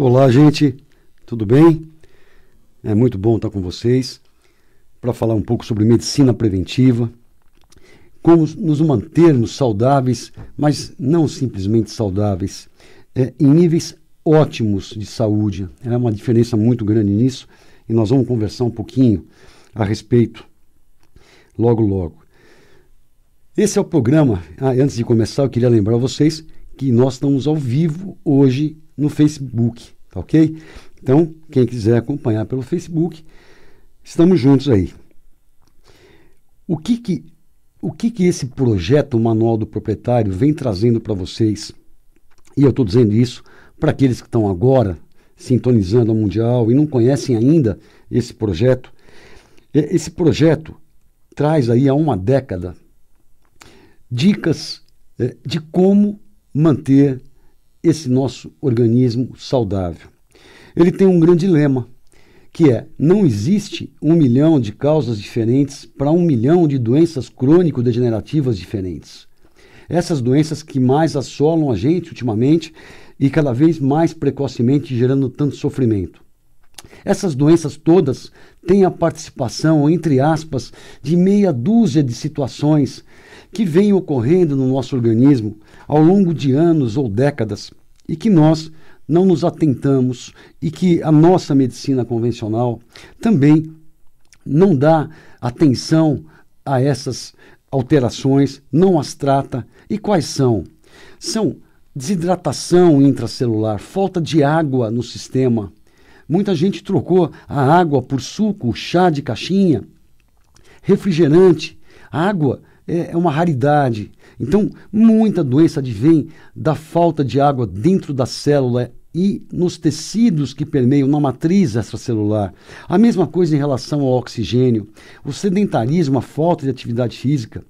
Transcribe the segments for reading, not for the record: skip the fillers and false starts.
Olá, gente, tudo bem? É muito bom estar com vocês para falar um pouco sobre medicina preventiva, como nos mantermos saudáveis, mas não simplesmente saudáveis, em níveis ótimos de saúde. É uma diferença muito grande nisso e nós vamos conversar um pouquinho a respeito logo, logo. Esse é o programa. Antes de começar, eu queria lembrar vocês que nós estamos ao vivo hoje no Facebook, tá ok? Então, quem quiser acompanhar pelo Facebook, estamos juntos aí. O que esse projeto Manual do Proprietário vem trazendo para vocês? E eu estou dizendo isso para aqueles que estão agora sintonizando a Mundial e não conhecem ainda esse projeto. Esse projeto traz aí há uma década dicas de como manter esse nosso organismo saudável. Ele tem um grande lema, que é: não existe 1 milhão de causas diferentes para 1 milhão de doenças crônico-degenerativas diferentes. Essas doenças que mais assolam a gente ultimamente e cada vez mais precocemente, gerando tanto sofrimento. Essas doenças todas têm a participação, entre aspas, de meia dúzia de situações que vêm ocorrendo no nosso organismo ao longo de anos ou décadas e que nós não nos atentamos e que a nossa medicina convencional também não dá atenção a essas alterações, não as trata. E quais são? São desidratação intracelular, falta de água no sistema. Muita gente trocou a água por suco, chá de caixinha, refrigerante. A água é uma raridade. Então, muita doença advém da falta de água dentro da célula e nos tecidos que permeiam na matriz extracelular. A mesma coisa em relação ao oxigênio. O sedentarismo, a falta de atividade física.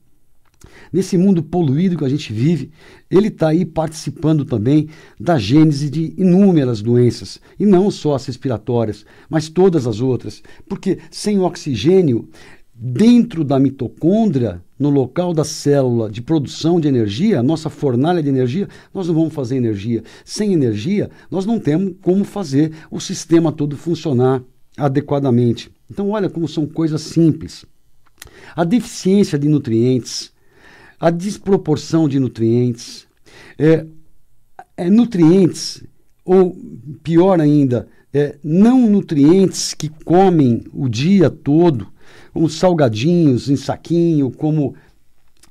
Nesse mundo poluído que a gente vive, ele está aí participando também da gênese de inúmeras doenças, e não só as respiratórias, mas todas as outras, porque sem oxigênio, dentro da mitocôndria, no local da célula de produção de energia, a nossa fornalha de energia, nós não vamos fazer energia. Sem energia, nós não temos como fazer o sistema todo funcionar adequadamente. Então, olha como são coisas simples. A deficiência de nutrientes, a desproporção de nutrientes, nutrientes, ou pior ainda, não nutrientes que comem o dia todo, como salgadinhos em saquinho, como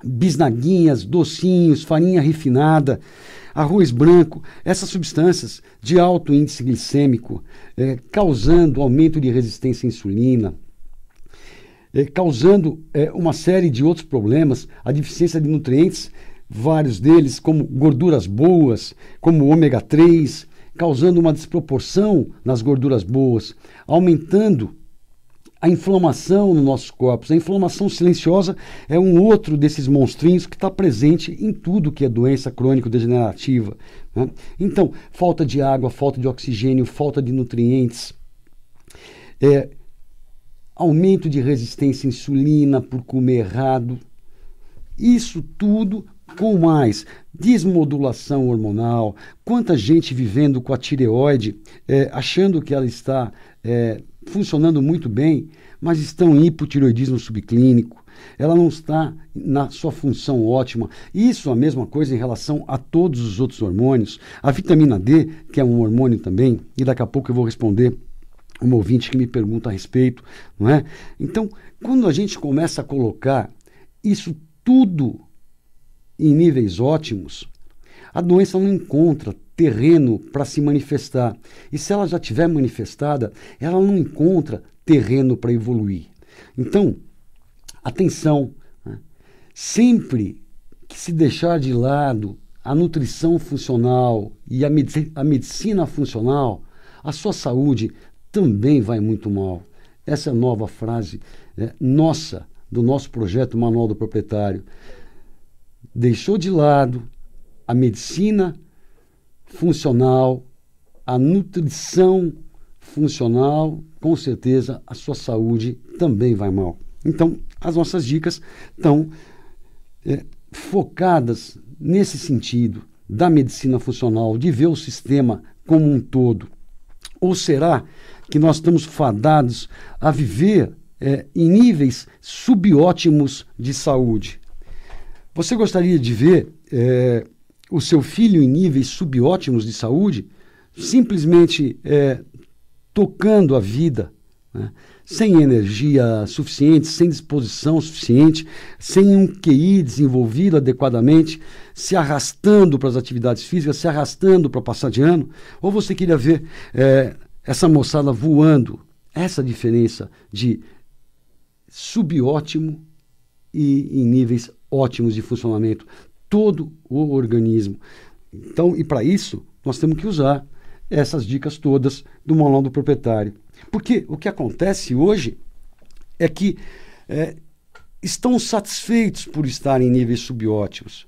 bisnaguinhas, docinhos, farinha refinada, arroz branco, essas substâncias de alto índice glicêmico, causando aumento de resistência à insulina, causando uma série de outros problemas, a deficiência de nutrientes, vários deles, como gorduras boas, como ômega 3, causando uma desproporção nas gorduras boas, aumentando a inflamação nos nossos corpos. A inflamação silenciosa é um outro desses monstrinhos que está presente em tudo que é doença crônico-degenerativa, né? Então, falta de água, falta de oxigênio, falta de nutrientes, aumento de resistência à insulina por comer errado. Isso tudo com mais desmodulação hormonal. Quanta gente vivendo com a tireoide, achando que ela está funcionando muito bem, mas estão em hipotireoidismo subclínico. Ela não está na sua função ótima. Isso é a mesma coisa em relação a todos os outros hormônios. A vitamina D, que é um hormônio também, e daqui a pouco eu vou responder um ouvinte que me pergunta a respeito, não é? Então, quando a gente começa a colocar isso tudo em níveis ótimos, a doença não encontra terreno para se manifestar. E se ela já estiver manifestada, ela não encontra terreno para evoluir. Então, atenção, né? Sempre que se deixar de lado a nutrição funcional e a medicina funcional, a sua saúde também vai muito mal. Essa é a nova frase nossa, do nosso projeto Manual do Proprietário. Deixou de lado a medicina funcional, a nutrição funcional, com certeza a sua saúde também vai mal. Então, as nossas dicas estão focadas nesse sentido da medicina funcional, de ver o sistema como um todo. Ou será que nós estamos fadados a viver em níveis subótimos de saúde? Você gostaria de ver o seu filho em níveis subótimos de saúde, simplesmente tocando a vida, né? Sem energia suficiente, sem disposição suficiente, sem um QI desenvolvido adequadamente, se arrastando para as atividades físicas, se arrastando para passar de ano? Ou você queria ver essa moçada voando? Essa diferença de subótimo e em níveis ótimos de funcionamento, todo o organismo. Então, e para isso, nós temos que usar essas dicas todas do Manual do Proprietário. Porque o que acontece hoje é que estão satisfeitos por estar em níveis subótimos.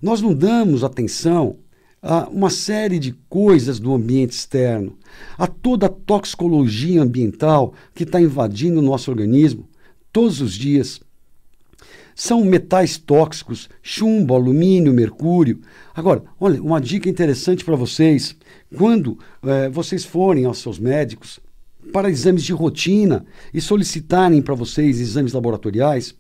Nós não damos atenção a uma série de coisas do ambiente externo, a toda a toxicologia ambiental que está invadindo o nosso organismo todos os dias. São metais tóxicos, chumbo, alumínio, mercúrio. Agora, olha, uma dica interessante para vocês. Quando vocês forem aos seus médicos para exames de rotina e solicitarem para vocês exames laboratoriais,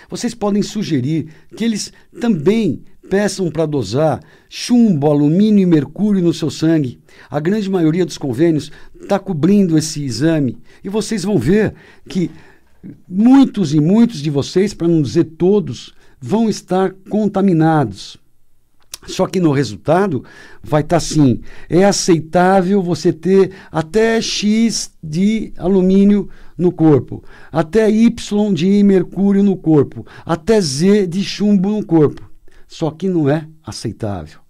vocês podem sugerir que eles também peçam para dosar chumbo, alumínio e mercúrio no seu sangue. A grande maioria dos convênios está cobrindo esse exame. E vocês vão ver que muitos e muitos de vocês, para não dizer todos, vão estar contaminados. Só que no resultado vai estar assim: é aceitável você ter até X de alumínio no corpo, até Y de mercúrio no corpo, até Z de chumbo no corpo. Só que não é aceitável.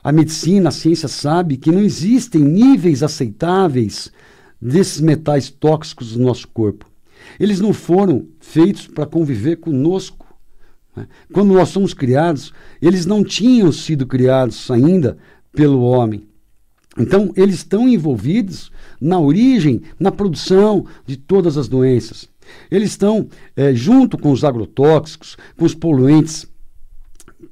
A medicina, a ciência sabe que não existem níveis aceitáveis desses metais tóxicos do nosso corpo. Eles não foram feitos para conviver conosco. Quando nós somos criados, eles não tinham sido criados ainda pelo homem. Então, eles estão envolvidos na origem, na produção de todas as doenças. Eles estão junto com os agrotóxicos, com os poluentes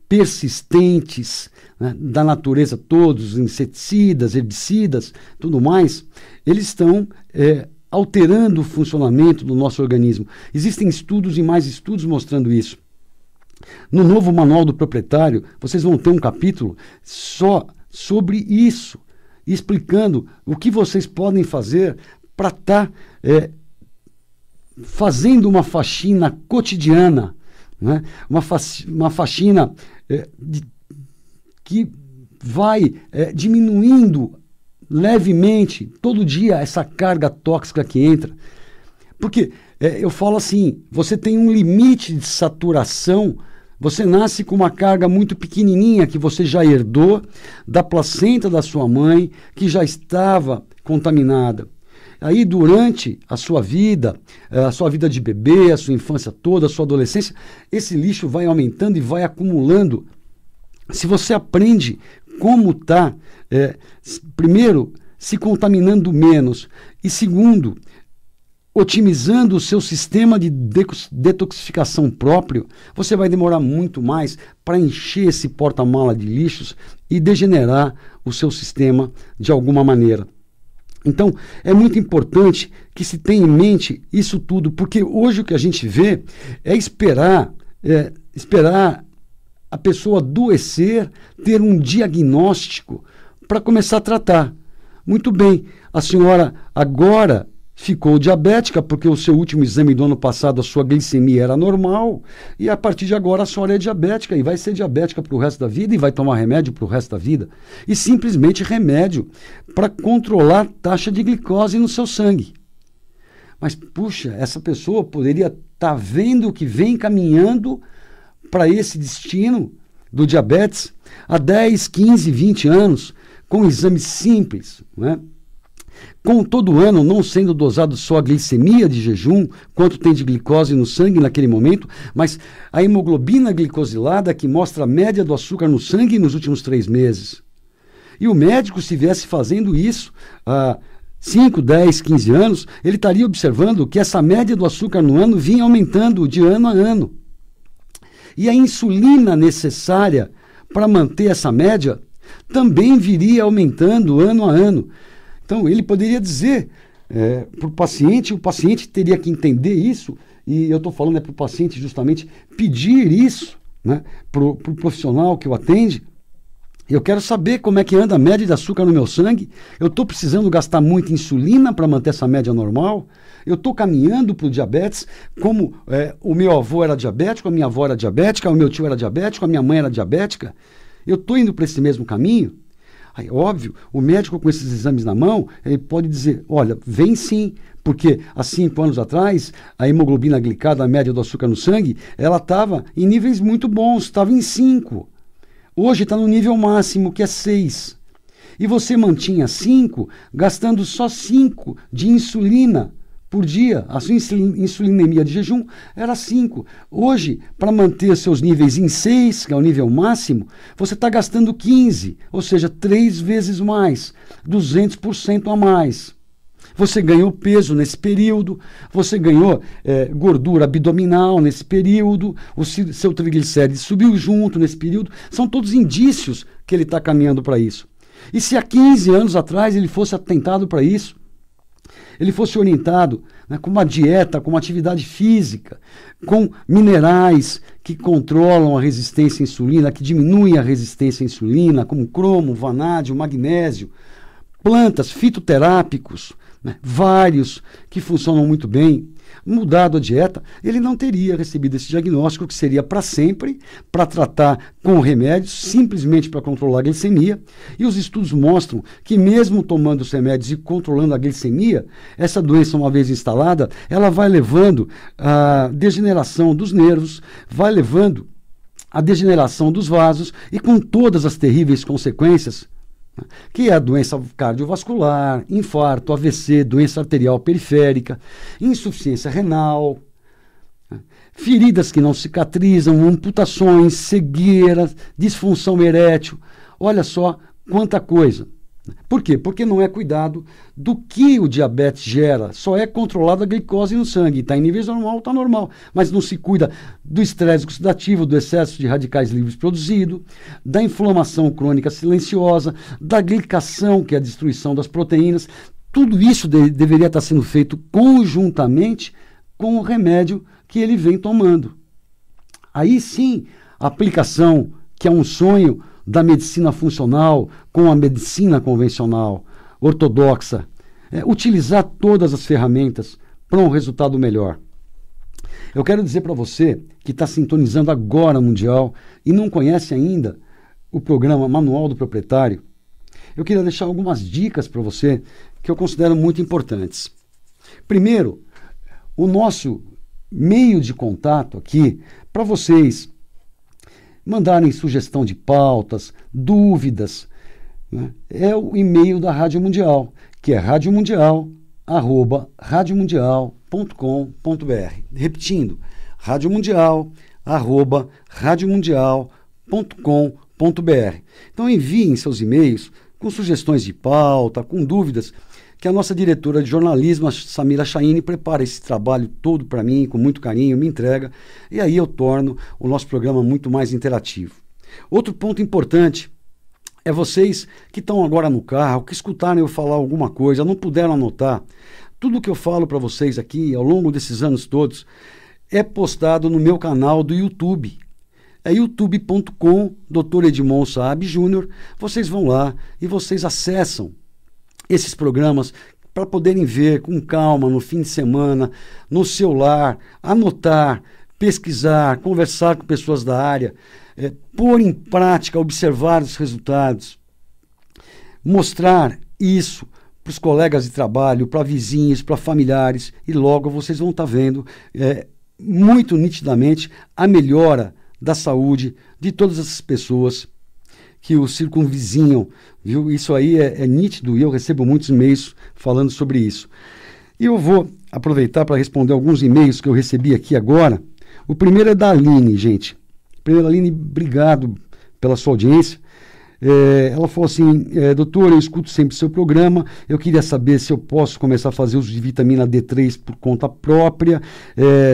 persistentes, né, da natureza todos, inseticidas, herbicidas, tudo mais, eles estão alterando o funcionamento do nosso organismo. Existem estudos e mais estudos mostrando isso. No novo Manual do Proprietário, vocês vão ter um capítulo só sobre isso, explicando o que vocês podem fazer para estar fazendo uma faxina cotidiana, né? Uma faxina que vai diminuindo levemente, todo dia, essa carga tóxica que entra. Porque eu falo assim, você tem um limite de saturação, você nasce com uma carga muito pequenininha que você já herdou da placenta da sua mãe, que já estava contaminada. Aí, durante a sua vida de bebê, a sua infância toda, a sua adolescência, esse lixo vai aumentando e vai acumulando. Se você aprende como está, primeiro, se contaminando menos, e segundo, otimizando o seu sistema de detoxificação próprio, você vai demorar muito mais para encher esse porta-mala de lixos e degenerar o seu sistema de alguma maneira. Então, é muito importante que se tenha em mente isso tudo, porque hoje o que a gente vê é esperar a pessoa adoecer, ter um diagnóstico para começar a tratar. Muito bem, a senhora agora ficou diabética porque o seu último exame do ano passado, a sua glicemia era normal, e a partir de agora a senhora é diabética e vai ser diabética para o resto da vida e vai tomar remédio para o resto da vida. E simplesmente remédio para controlar a taxa de glicose no seu sangue. Mas, puxa, essa pessoa poderia estar vendo que vem caminhando para esse destino do diabetes há 10, 15, 20 anos, com exames simples, né? Com todo ano não sendo dosado só a glicemia de jejum, quanto tem de glicose no sangue naquele momento, mas a hemoglobina glicosilada, que mostra a média do açúcar no sangue nos últimos 3 meses. E o médico, se viesse fazendo isso há 5, 10, 15 anos, ele estaria observando que essa média do açúcar no ano vinha aumentando de ano a ano. E a insulina necessária para manter essa média também viria aumentando ano a ano. Então, ele poderia dizer para o paciente teria que entender isso, e eu estou falando para o paciente justamente pedir isso, né, para o profissional que o atende. Eu quero saber como é que anda a média de açúcar no meu sangue. Eu estou precisando gastar muita insulina para manter essa média normal. Eu estou caminhando para o diabetes, como o meu avô era diabético, a minha avó era diabética, o meu tio era diabético, a minha mãe era diabética. Eu estou indo para esse mesmo caminho? Aí, óbvio, o médico com esses exames na mão, ele pode dizer, olha, vem sim, porque há 5 anos atrás, a hemoglobina glicada, a média do açúcar no sangue, ela estava em níveis muito bons, estava em 5. Hoje está no nível máximo, que é 6. E você mantinha 5, gastando só 5 de insulina por dia. A sua insulinemia de jejum era 5. Hoje, para manter seus níveis em 6, que é o nível máximo, você está gastando 15, ou seja, 3 vezes mais, 200% a mais. Você ganhou peso nesse período, você ganhou gordura abdominal nesse período, o seu triglicérides subiu junto nesse período. São todos indícios que ele está caminhando para isso. E se há 15 anos atrás ele fosse atentado para isso, ele fosse orientado, né, com uma dieta, com uma atividade física, com minerais que controlam a resistência à insulina, que diminuem a resistência à insulina, como cromo, vanádio, magnésio, plantas, fitoterápicos, né, vários que funcionam muito bem, mudado a dieta, ele não teria recebido esse diagnóstico, que seria para sempre, para tratar com remédios, simplesmente para controlar a glicemia. E os estudos mostram que mesmo tomando os remédios e controlando a glicemia, essa doença, uma vez instalada, ela vai levando à degeneração dos nervos, vai levando à degeneração dos vasos e com todas as terríveis consequências, que é a doença cardiovascular, infarto, AVC, doença arterial periférica, insuficiência renal, feridas que não cicatrizam, amputações, cegueira, disfunção erétil. Olha só quanta coisa. Por quê? Porque não é cuidado do que o diabetes gera, só é controlada a glicose no sangue, está em níveis normal, está normal, mas não se cuida do estresse oxidativo, do excesso de radicais livres produzido, da inflamação crônica silenciosa, da glicação, que é a destruição das proteínas. Tudo isso deveria estar sendo feito conjuntamente com o remédio que ele vem tomando. Aí sim, a aplicação, que é um sonho da medicina funcional com a medicina convencional, ortodoxa, utilizar todas as ferramentas para um resultado melhor. Eu quero dizer para você que está sintonizando agora Mundial e não conhece ainda o programa Manual do Proprietário, eu queria deixar algumas dicas para você que eu considero muito importantes. Primeiro, o nosso meio de contato aqui, para vocês mandarem sugestão de pautas, dúvidas, né, é o e-mail da Rádio Mundial, que é radiomundial@radiomundial.com.br. Repetindo, radiomundial@radiomundial.com.br. Então enviem seus e-mails com sugestões de pauta, com dúvidas, que a nossa diretora de jornalismo, a Samira Chaine, prepara esse trabalho todo para mim, com muito carinho, me entrega, e aí eu torno o nosso programa muito mais interativo. Outro ponto importante é vocês que estão agora no carro, que escutaram eu falar alguma coisa, não puderam anotar, tudo que eu falo para vocês aqui, ao longo desses anos todos, é postado no meu canal do YouTube. É youtube.com, Dr. Edmond Saab Júnior. Vocês vão lá e vocês acessam esses programas para poderem ver com calma no fim de semana, no seu lar, anotar, pesquisar, conversar com pessoas da área, pôr em prática, observar os resultados, mostrar isso para os colegas de trabalho, para vizinhos, para familiares, e logo vocês vão estar vendo muito nitidamente a melhora da saúde de todas essas pessoas que o circunvizinham, viu? Isso aí é nítido e eu recebo muitos e-mails falando sobre isso. E eu vou aproveitar para responder alguns e-mails que eu recebi aqui agora. O primeiro é da Aline, gente. Primeiro, Aline, obrigado pela sua audiência. Ela falou assim, doutor, eu escuto sempre o seu programa, eu queria saber se eu posso começar a fazer uso de vitamina D3 por conta própria.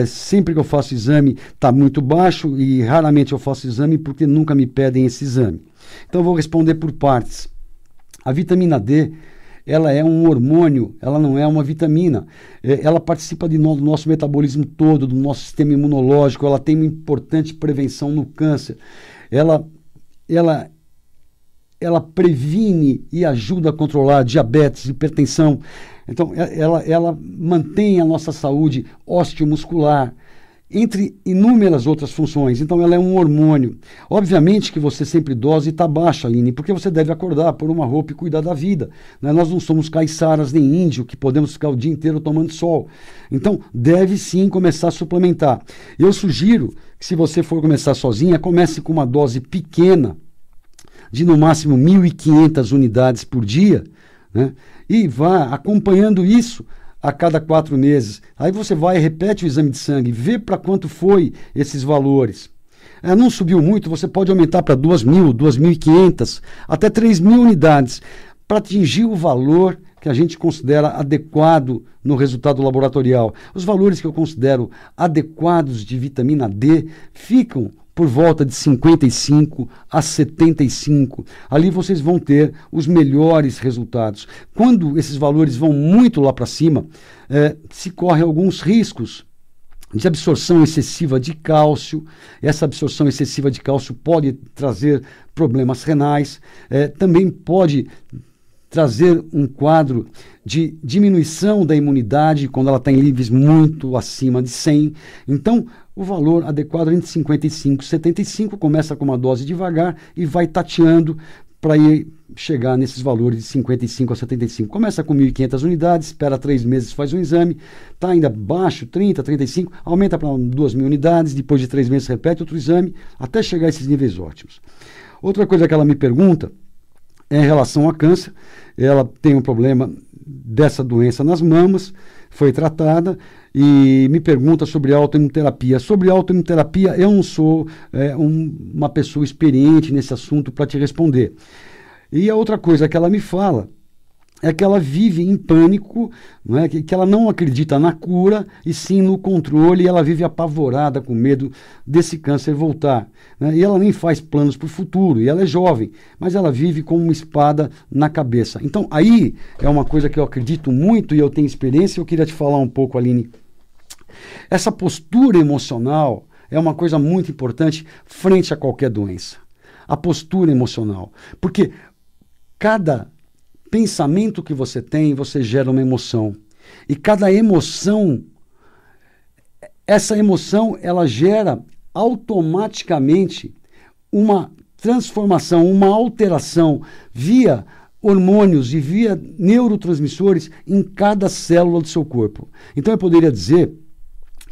Sempre que eu faço exame está muito baixo e raramente eu faço exame porque nunca me pedem esse exame. Então eu vou responder por partes. A vitamina D ela é um hormônio, ela não é uma vitamina. Ela participa do nosso metabolismo todo, do nosso sistema imunológico, ela tem uma importante prevenção no câncer. Ela previne e ajuda a controlar diabetes, hipertensão. Então, ela mantém a nossa saúde osteomuscular, entre inúmeras outras funções. Então, ela é um hormônio. Obviamente que você sempre dose está baixa, Aline, porque você deve acordar, pôr uma roupa e cuidar da vida. Né? Nós não somos caiçaras nem índio, que podemos ficar o dia inteiro tomando sol. Então, deve sim começar a suplementar. Eu sugiro que, se você for começar sozinha, comece com uma dose pequena, de no máximo 1.500 unidades por dia, né? E vá acompanhando isso a cada 4 meses. Aí você vai e repete o exame de sangue, vê para quanto foi esses valores. Não subiu muito, você pode aumentar para 2.000, 2.500, até 3.000 unidades, para atingir o valor que a gente considera adequado no resultado laboratorial. Os valores que eu considero adequados de vitamina D ficam por volta de 55 a 75. Ali vocês vão ter os melhores resultados. Quando esses valores vão muito lá para cima, se corre alguns riscos de absorção excessiva de cálcio. Essa absorção excessiva de cálcio pode trazer problemas renais, também pode trazer um quadro de diminuição da imunidade quando ela está em níveis muito acima de 100. Então, o valor adequado é entre 55 e 75, começa com uma dose devagar e vai tateando para ir chegar nesses valores de 55 a 75. Começa com 1.500 unidades, espera 3 meses, faz um exame, está ainda baixo, 30, 35, aumenta para 2.000 unidades, depois de 3 meses repete outro exame, até chegar a esses níveis ótimos. Outra coisa que ela me pergunta é em relação a câncer. Ela tem um problema dessa doença nas mamas, foi tratada, e me pergunta sobre autoimunoterapia. Sobre autoimunoterapia, eu não sou uma pessoa experiente nesse assunto para te responder. E a outra coisa que ela me fala é que ela vive em pânico, não é? Que ela não acredita na cura, e sim no controle, e ela vive apavorada com medo desse câncer voltar. Né? E ela nem faz planos para o futuro, e ela é jovem, mas ela vive com uma espada na cabeça. Então, aí é uma coisa que eu acredito muito e eu tenho experiência, eu queria te falar um pouco, Aline. Essa postura emocional é uma coisa muito importante frente a qualquer doença. A postura emocional. Porque cada pensamento que você tem, você gera uma emoção. E cada emoção, essa emoção, ela gera automaticamente uma transformação, uma alteração via hormônios e via neurotransmissores em cada célula do seu corpo. Então eu poderia dizer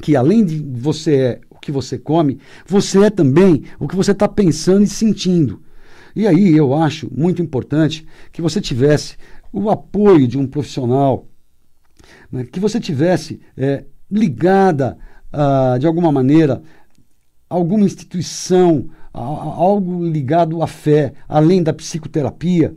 que além de você o que você come, você é também o que você está pensando e sentindo. E aí eu acho muito importante que você tivesse o apoio de um profissional, né, que você tivesse ligada, de alguma maneira, a alguma instituição, algo ligado à fé, além da psicoterapia.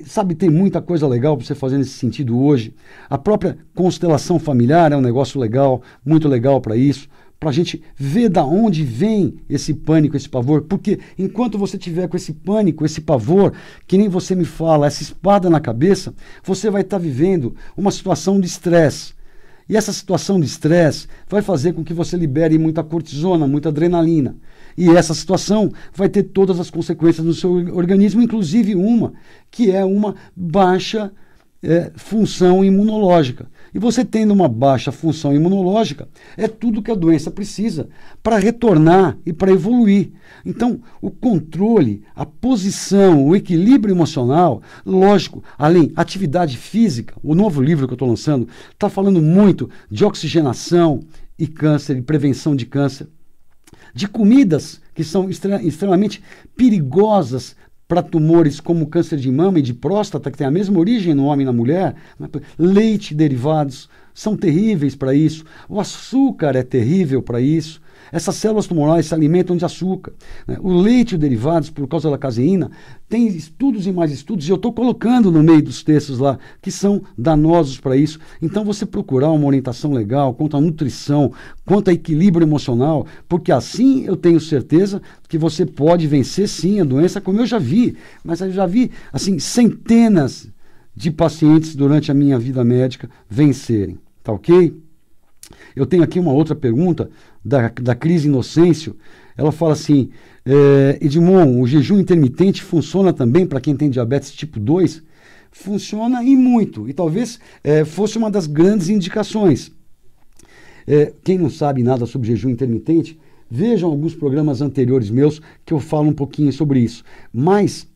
Sabe, tem muita coisa legal para você fazer nesse sentido hoje. A própria constelação familiar é um negócio legal, muito legal para isso, para a gente ver da onde vem esse pânico, esse pavor, porque enquanto você tiver com esse pânico, esse pavor, que nem você me fala, essa espada na cabeça, você vai estar vivendo uma situação de estresse. E essa situação de estresse vai fazer com que você libere muita cortisona, muita adrenalina. E essa situação vai ter todas as consequências no seu organismo, inclusive uma, que é uma baixa função imunológica. E você tendo uma baixa função imunológica, é tudo que a doença precisa para retornar e para evoluir. Então, o controle, a posição, o equilíbrio emocional, lógico, além atividade física, o novo livro que eu estou lançando está falando muito de oxigenação e câncer, e prevenção de câncer, de comidas que são extremamente perigosas para tumores como câncer de mama e de próstata, que tem a mesma origem no homem e na mulher. Leite e derivados são terríveis para isso. O açúcar é terrível para isso. Essas células tumorais se alimentam de açúcar. O leite e os derivados, por causa da caseína, tem estudos e mais estudos, e eu estou colocando no meio dos textos lá, que são danosos para isso. Então, você procurar uma orientação legal quanto à nutrição, quanto a equilíbrio emocional, porque assim eu tenho certeza que você pode vencer sim a doença, como eu já vi. Mas eu já vi, assim, centenas de pacientes durante a minha vida médica vencerem. Tá ok? Eu tenho aqui uma outra pergunta da Cris Inocêncio. Ela fala assim, Edmond, o jejum intermitente funciona também para quem tem diabetes tipo 2? Funciona e muito, e talvez fosse uma das grandes indicações. Quem não sabe nada sobre jejum intermitente, vejam alguns programas anteriores meus que eu falo um pouquinho sobre isso. Mas,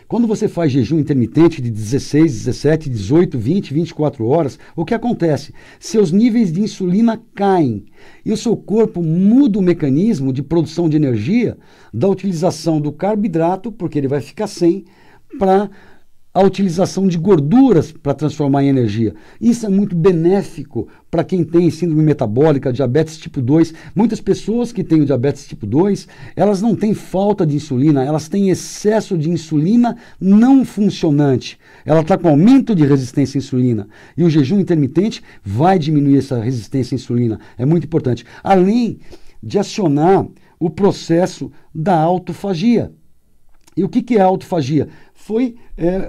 quando você faz jejum intermitente de 16, 17, 18, 20, 24 horas, o que acontece? Seus níveis de insulina caem e o seu corpo muda o mecanismo de produção de energia da utilização do carboidrato, porque ele vai ficar sem, para a utilização de gorduras para transformar em energia. Isso é muito benéfico para quem tem síndrome metabólica, diabetes tipo 2. Muitas pessoas que têm o diabetes tipo 2, elas não têm falta de insulina, elas têm excesso de insulina não funcionante. Ela está com aumento de resistência à insulina. E o jejum intermitente vai diminuir essa resistência à insulina. É muito importante. Além de acionar o processo da autofagia. E o que é a autofagia? Foi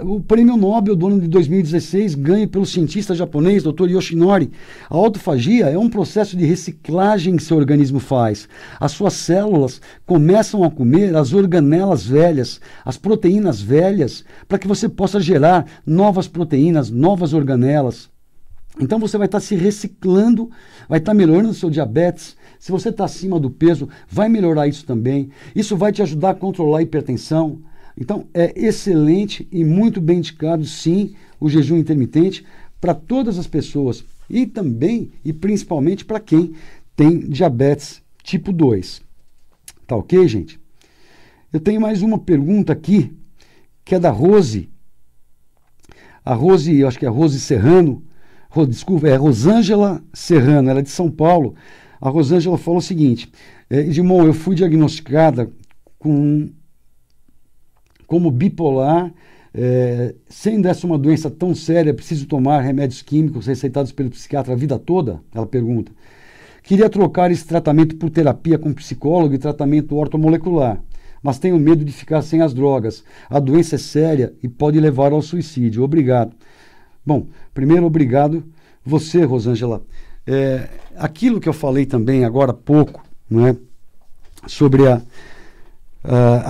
o prêmio Nobel do ano de 2016, ganho pelo cientista japonês, Dr. Yoshinori. A autofagia é um processo de reciclagem que seu organismo faz. As suas células começam a comer as organelas velhas, as proteínas velhas, para que você possa gerar novas proteínas, novas organelas. Então você vai estar se reciclando, vai estar melhorando o seu diabetes. Se você está acima do peso, vai melhorar isso também. Isso vai te ajudar a controlar a hipertensão. Então é excelente e muito bem indicado, sim, o jejum intermitente para todas as pessoas. E também e principalmente para quem tem diabetes tipo 2. Tá ok, gente? Eu tenho mais uma pergunta aqui, que é da Rose. A Rose, eu acho que é a Rose Serrano. Desculpa, é Rosângela Serrano, ela é de São Paulo. A Rosângela falou o seguinte, Edmond, eu fui diagnosticada como bipolar, sendo essa uma doença tão séria, preciso tomar remédios químicos receitados pelo psiquiatra a vida toda? Ela pergunta. Queria trocar esse tratamento por terapia com psicólogo e tratamento ortomolecular, mas tenho medo de ficar sem as drogas. A doença é séria e pode levar ao suicídio. Obrigado. Bom, primeiro, obrigado você, Rosângela. Aquilo que eu falei também agora há pouco, né, sobre a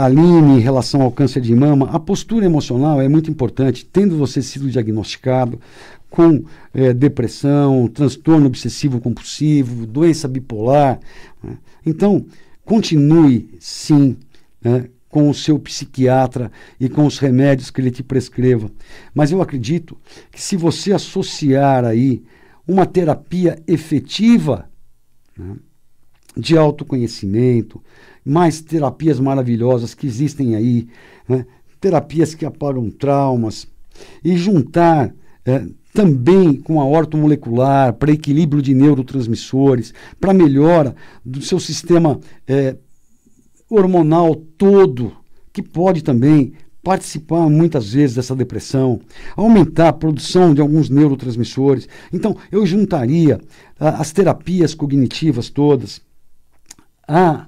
Aline em relação ao câncer de mama, a postura emocional é muito importante. Tendo você sido diagnosticado com depressão, transtorno obsessivo compulsivo, doença bipolar, né, então continue sim, né, com o seu psiquiatra e com os remédios que ele te prescreva. Mas eu acredito que se você associar aí uma terapia efetiva, né, de autoconhecimento, mais terapias maravilhosas que existem aí, né, terapias que apagam traumas, e juntar também com a ortomolecular para equilíbrio de neurotransmissores, para melhora do seu sistema hormonal todo, que pode também participar muitas vezes dessa depressão, aumentar a produção de alguns neurotransmissores. Então, eu juntaria as terapias cognitivas todas, a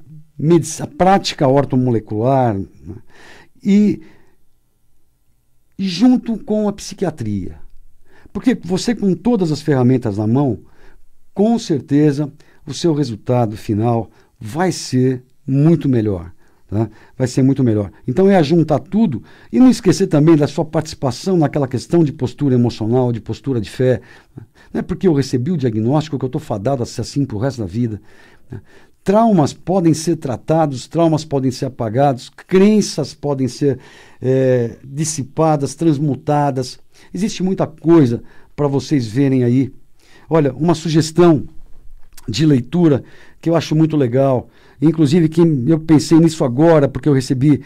prática ortomolecular, né, e junto com a psiquiatria. Porque você, com todas as ferramentas na mão, com certeza o seu resultado final vai ser muito melhor. Tá? Vai ser muito melhor. Então é juntar tudo e não esquecer também da sua participação naquela questão de postura emocional, de postura de fé. Não é porque eu recebi o diagnóstico que eu estou fadado a ser assim para o resto da vida. Traumas podem ser tratados, traumas podem ser apagados, crenças podem ser dissipadas, transmutadas. Existe muita coisa para vocês verem aí. Olha, uma sugestão de leitura que eu acho muito legal, inclusive que eu pensei nisso agora, porque eu recebi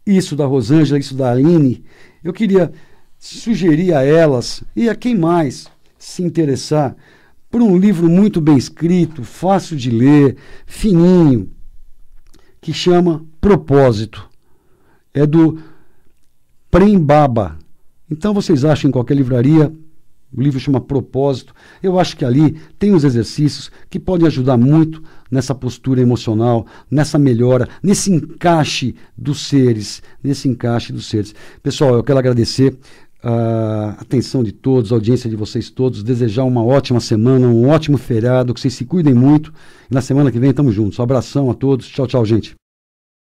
isso da Rosângela, isso da Aline. Eu queria sugerir a elas e a quem mais se interessar por um livro muito bem escrito, fácil de ler, fininho, que chama Propósito. É do Prem Baba. Então vocês acham em qualquer livraria, o livro chama Propósito. Eu acho que ali tem os exercícios que podem ajudar muito nessa postura emocional, nessa melhora, nesse encaixe dos seres, Pessoal, eu quero agradecer a atenção de todos, a audiência de vocês todos, desejar uma ótima semana, um ótimo feriado, que vocês se cuidem muito, e na semana que vem estamos juntos. Um abração a todos, tchau, tchau, gente.